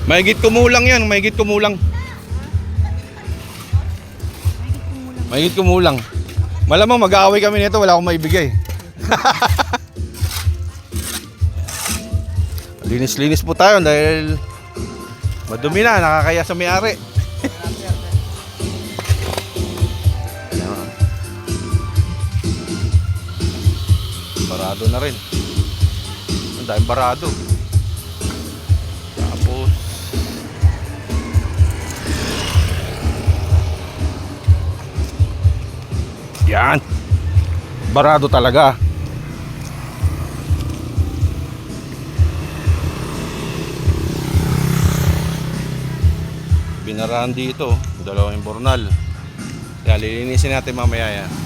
Mahigit kumulang yan, mahigit kumulang. Mahigit kumulang. Malamang mag-aaway kami nito, wala akong maibigay. Linis-linis po tayo dahil madumi na, nakakaya sa may-ari. Barado na rin. Ang daming barado. Tapos yan. Barado talaga. Binarahan dito, dalawang bornal. Kaya lilinisin natin mamaya yan.